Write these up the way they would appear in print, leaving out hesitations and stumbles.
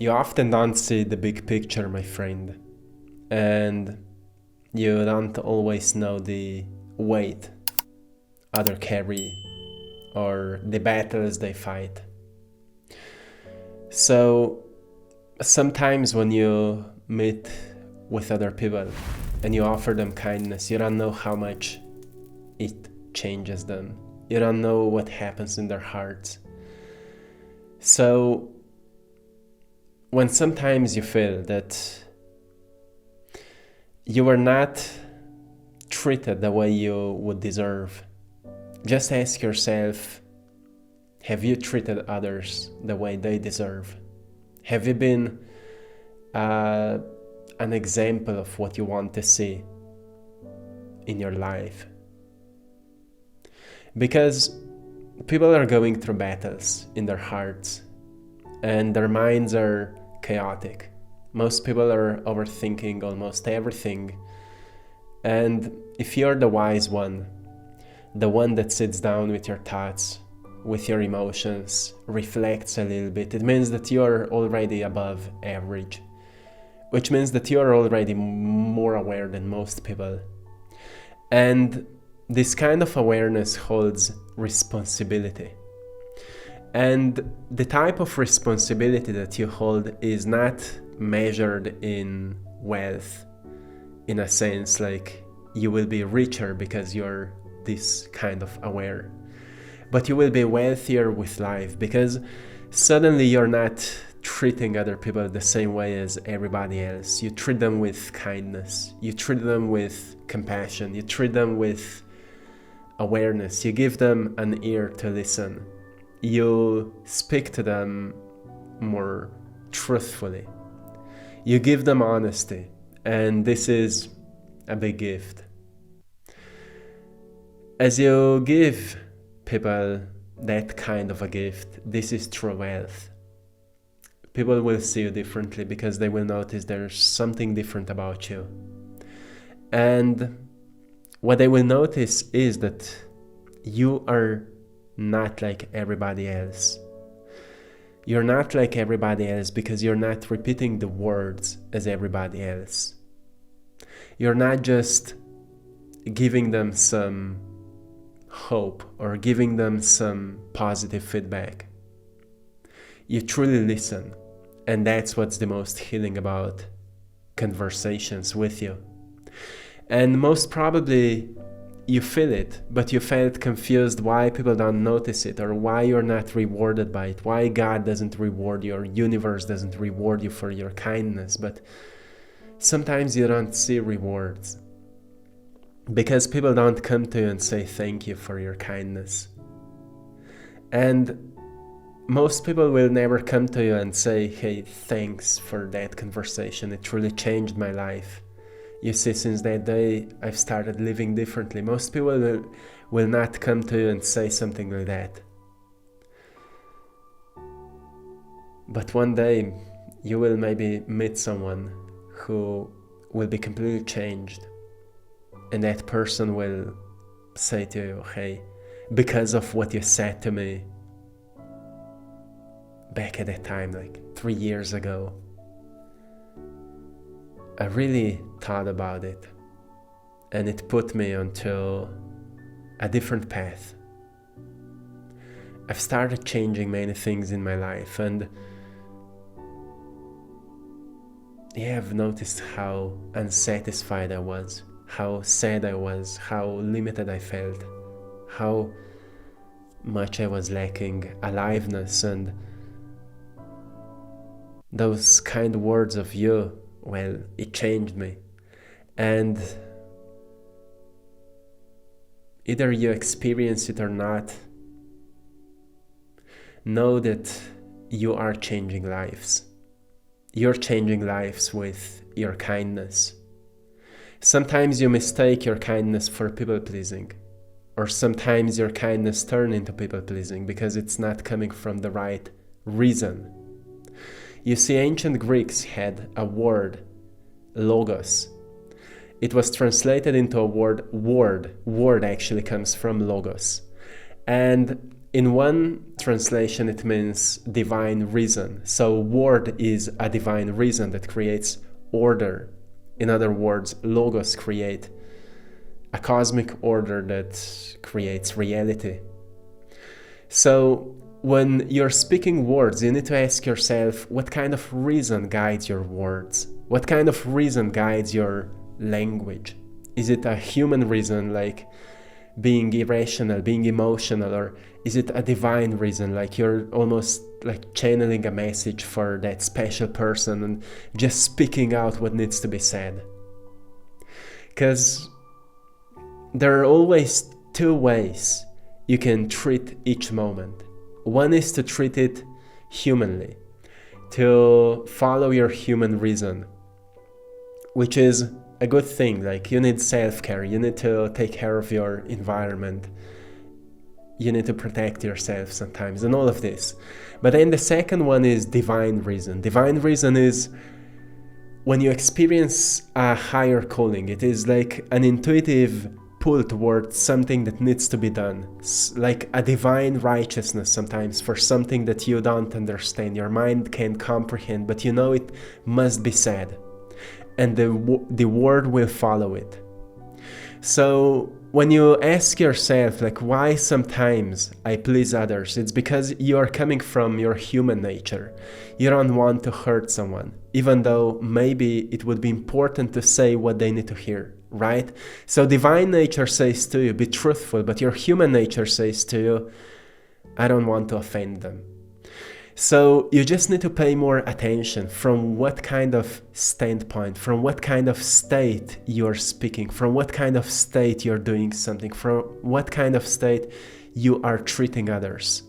You often don't see the big picture, my friend, and you don't always know the weight others carry or the battles they fight. So sometimes when you meet with other people and you offer them kindness, you don't know how much it changes them. You don't know what happens in their hearts. So when sometimes you feel that you are not treated the way you would deserve, just ask yourself, have you treated others the way they deserve? Have you been an example of what you want to see in your life? Because people are going through battles in their hearts and their minds are chaotic. Most people are overthinking almost everything. And if you're the wise one, the one that sits down with your thoughts, with your emotions, reflects a little bit, it means that you're already above average, which means that you're already more aware than most people. And this kind of awareness holds responsibility. And the type of responsibility that you hold is not measured in wealth, in a sense like you will be richer because you're this kind of aware. But you will be wealthier with life because suddenly you're not treating other people the same way as everybody else. You treat them with kindness. You treat them with compassion. You treat them with awareness. You give them an ear to listen. You speak to them more truthfully. You give them honesty. And this is a big gift. As you give people that kind of a gift, this is true wealth. People will see you differently because they will notice there's something different about you. And what they will notice is that you are not like everybody else. You're not like everybody else because you're not repeating the words as everybody else. You're not just giving them some hope or giving them some positive feedback. You truly listen, and that's what's the most healing about conversations with you. And most probably you feel it, but you felt confused why people don't notice it, or why you're not rewarded by it, why God doesn't reward you, or universe doesn't reward you for your kindness. But sometimes you don't see rewards because people don't come to you and say thank you for your kindness. And most people will never come to you and say, hey, thanks for that conversation. It really changed my life. You see, since that day, I've started living differently. Most people will not come to you and say something like that. But one day, you will maybe meet someone who will be completely changed. And that person will say to you, hey, because of what you said to me back at that time, like 3 years ago, I really thought about it, and it put me onto a different path. I've started changing many things in my life, and I've noticed how unsatisfied I was, how sad I was, how limited I felt, how much I was lacking aliveness, and those kind words of you, well, it changed me. And either you experience it or not, know that you are changing lives. You're changing lives with your kindness. Sometimes you mistake your kindness for people-pleasing, or sometimes your kindness turns into people-pleasing because it's not coming from the right reason. You see, ancient Greeks had a word, logos. It was translated into a word. Word actually comes from logos. And in one translation, it means divine reason. So word is a divine reason that creates order. In other words, logos create a cosmic order that creates reality. So when you're speaking words, you need to ask yourself, what kind of reason guides your words? What kind of reason guides your language? Is it a human reason, like being irrational, being emotional, or is it a divine reason, like you're almost like channeling a message for that special person and just speaking out what needs to be said? Because there are always two ways you can treat each moment. One is to treat it humanly, to follow your human reason, which is a good thing. Like, you need self-care, you need to take care of your environment, you need to protect yourself sometimes, and all of this. But then the second one is divine reason. Divine reason is when you experience a higher calling. It is like an intuitive pull towards something that needs to be done, like a divine righteousness sometimes for something that you don't understand, your mind can't comprehend, but you know it must be said, and the word will follow it. So when you ask yourself, like, why sometimes I please others, it's because you are coming from your human nature. You don't want to hurt someone, even though maybe it would be important to say what they need to hear, right? So divine nature says to you, be truthful, but your human nature says to you, I don't want to offend them. So you just need to pay more attention from what kind of standpoint, from what kind of state you're speaking, from what kind of state you're doing something, from what kind of state you are treating others.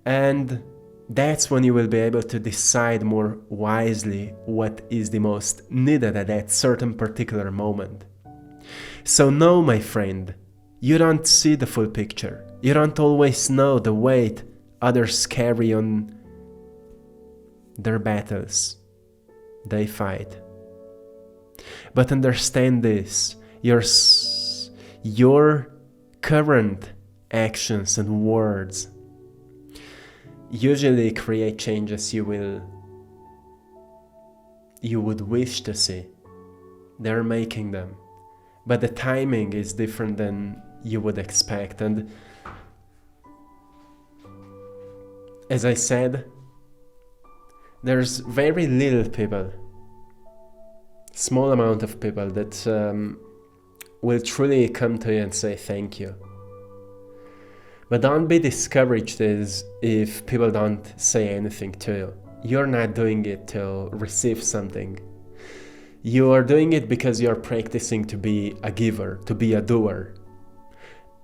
And that's when you will be able to decide more wisely what is the most needed at that certain particular moment. So no, my friend, you don't see the full picture. You don't always know the weight others carry on their battles they fight. But understand this, your current actions and words usually create changes you would wish to see. They're making them, but the timing is different than you would expect. And as I said, there's very little people, small amount of people that will truly come to you and say thank you. But don't be discouraged if people don't say anything to you. You're not doing it to receive something. You are doing it because you're practicing to be a giver, to be a doer.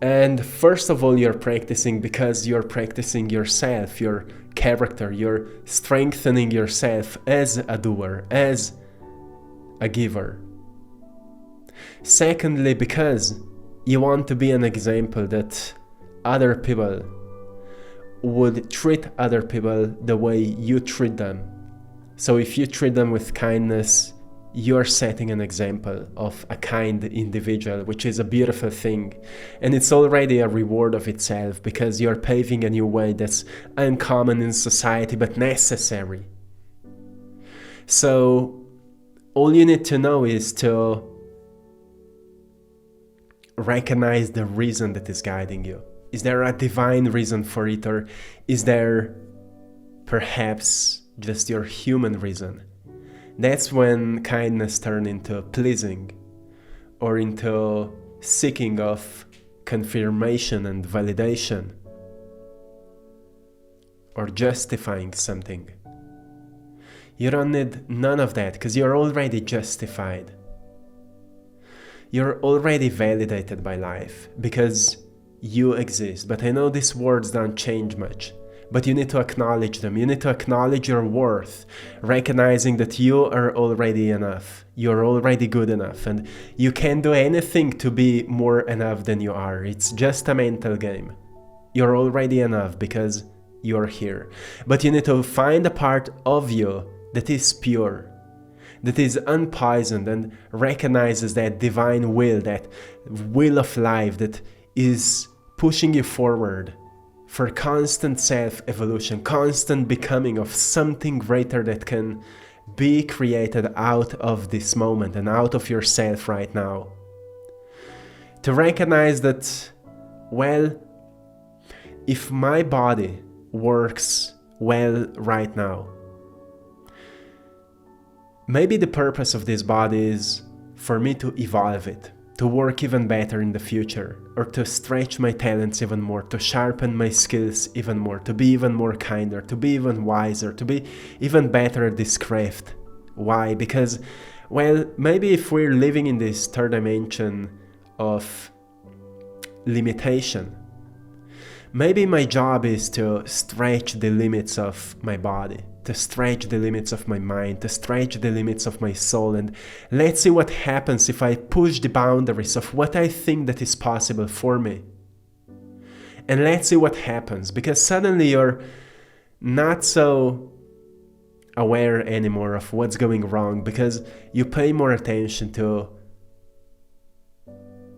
And first of all, you're practicing because you're practicing yourself, your character, you're strengthening yourself as a doer, as a giver. Secondly, because you want to be an example that other people would treat other people the way you treat them. So if you treat them with kindness, you're setting an example of a kind individual, which is a beautiful thing. And it's already a reward of itself because you're paving a new way that's uncommon in society but necessary. So all you need to know is to recognize the reason that is guiding you. Is there a divine reason for it, or is there perhaps just your human reason? That's when kindness turns into pleasing or into seeking of confirmation and validation or justifying something. You don't need none of that because you're already justified. You're already validated by life because you exist. But I know these words don't change much. But you need to acknowledge them. You need to acknowledge your worth, recognizing that you are already enough. You're already good enough, and you can't do anything to be more enough than you are. It's just a mental game. You're already enough because you're here. But you need to find a part of you that is pure, that is unpoisoned, and recognizes that divine will, that will of life that is pushing you forward for constant self-evolution, constant becoming of something greater that can be created out of this moment and out of yourself right now. To recognize that, well, if my body works well right now, maybe the purpose of this body is for me to evolve it, to work even better in the future, or to stretch my talents even more, to sharpen my skills even more, to be even more kinder, to be even wiser, to be even better at this craft. Why? Because, well, maybe if we're living in this third dimension of limitation, maybe my job is to stretch the limits of my body, to stretch the limits of my mind, to stretch the limits of my soul, and let's see what happens if I push the boundaries of what I think that is possible for me. And let's see what happens, because suddenly you're not so aware anymore of what's going wrong, because you pay more attention to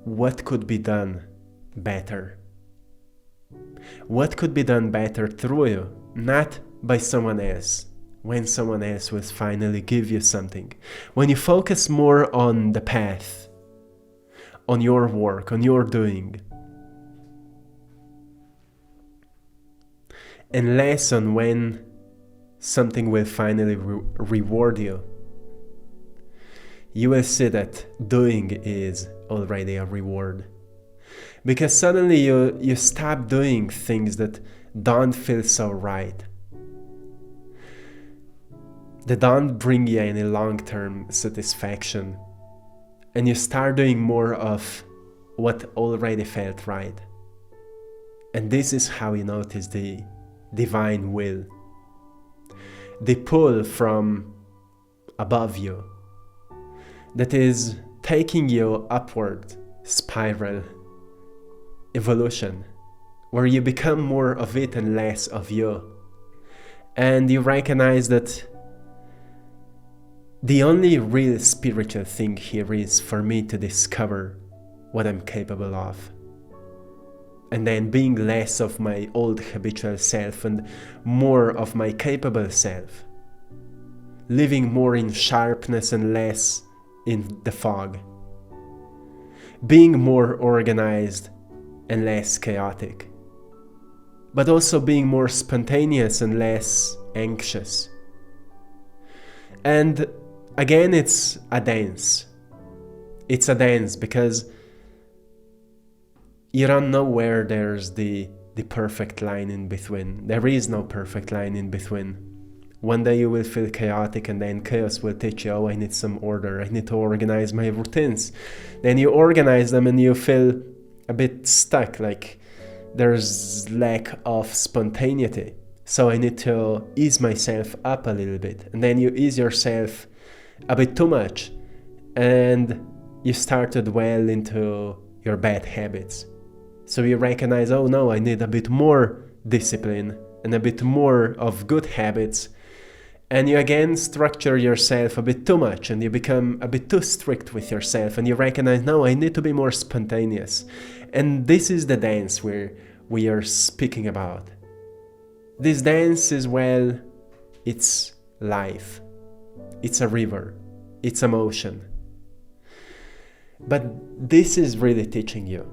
what could be done better. What could be done better through you, not by someone else, when someone else will finally give you something. When you focus more on the path, on your work, on your doing, and less on when something will finally reward you, you will see that doing is already a reward. Because suddenly you stop doing things that don't feel so right, that don't bring you any long-term satisfaction, and you start doing more of what already felt right. And this is how you notice the divine will, the pull from above you that is taking you upward spiral evolution, where you become more of it and less of you. And you recognize that the only real spiritual thing here is for me to discover what I'm capable of, and then being less of my old habitual self and more of my capable self, living more in sharpness and less in the fog, being more organized and less chaotic, but also being more spontaneous and less anxious. And again, it's a dance. It's a dance because you don't know where there's the perfect line in between. There is no perfect line in between. One day you will feel chaotic, and then chaos will teach you, oh, I need some order. I need to organize my routines. Then you organize them and you feel a bit stuck, like there's lack of spontaneity. So I need to ease myself up a little bit. And then you ease yourself a bit too much, and you start to dwell into your bad habits. So you recognize, oh no, I need a bit more discipline and a bit more of good habits. And you again structure yourself a bit too much, and you become a bit too strict with yourself, and you recognize, no, I need to be more spontaneous. And this is the dance we are speaking about. This dance is, well, it's life. It's a river. It's emotion. But this is really teaching you.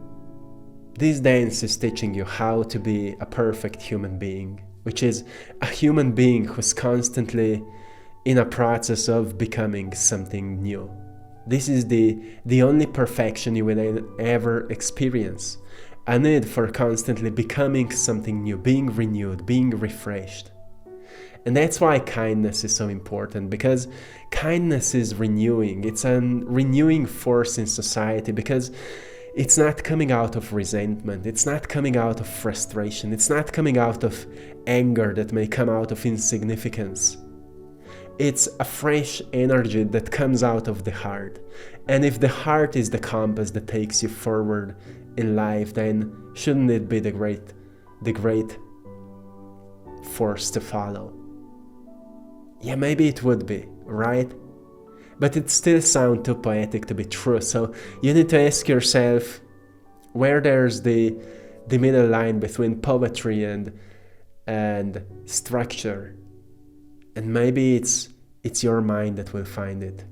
This dance is teaching you how to be a perfect human being, which is a human being who's constantly in a process of becoming something new. This is the only perfection you will ever experience. A need for constantly becoming something new, being renewed, being refreshed. And that's why kindness is so important, because kindness is renewing. It's a renewing force in society, because it's not coming out of resentment. It's not coming out of frustration. It's not coming out of anger that may come out of insignificance. It's a fresh energy that comes out of the heart. And if the heart is the compass that takes you forward in life, then shouldn't it be the great force to follow? Yeah, maybe it would be, right? But it still sounds too poetic to be true. So you need to ask yourself where there's the the middle line between poetry and structure. And maybe it's your mind that will find it.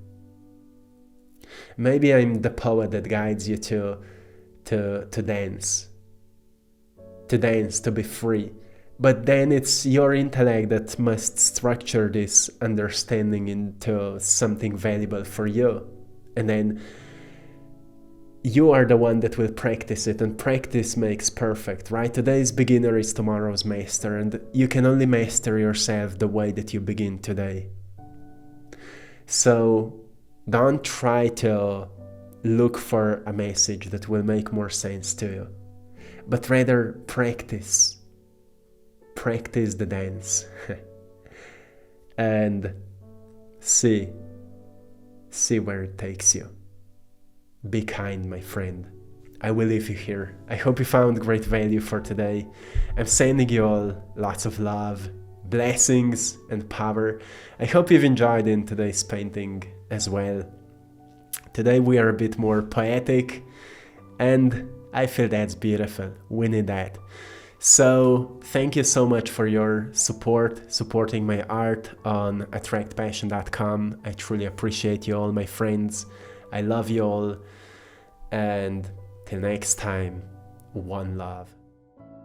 Maybe I'm the poet that guides you to dance, to be free. But then it's your intellect that must structure this understanding into something valuable for you. And then you are the one that will practice it, and practice makes perfect, right? Today's beginner is tomorrow's master, and you can only master yourself the way that you begin today. So don't try to look for a message that will make more sense to you, but rather practice the dance and see where it takes you. Be kind, my friend. I will leave you here. I hope you found great value for today. I'm sending you all lots of love, blessings, and power. I hope you've enjoyed in today's painting as well. Today we are a bit more poetic, and I feel that's beautiful. We need that. So thank you so much for your support, supporting my art on AttractPassion.com. I truly appreciate you all, my friends. I love you all. And till next time, one love.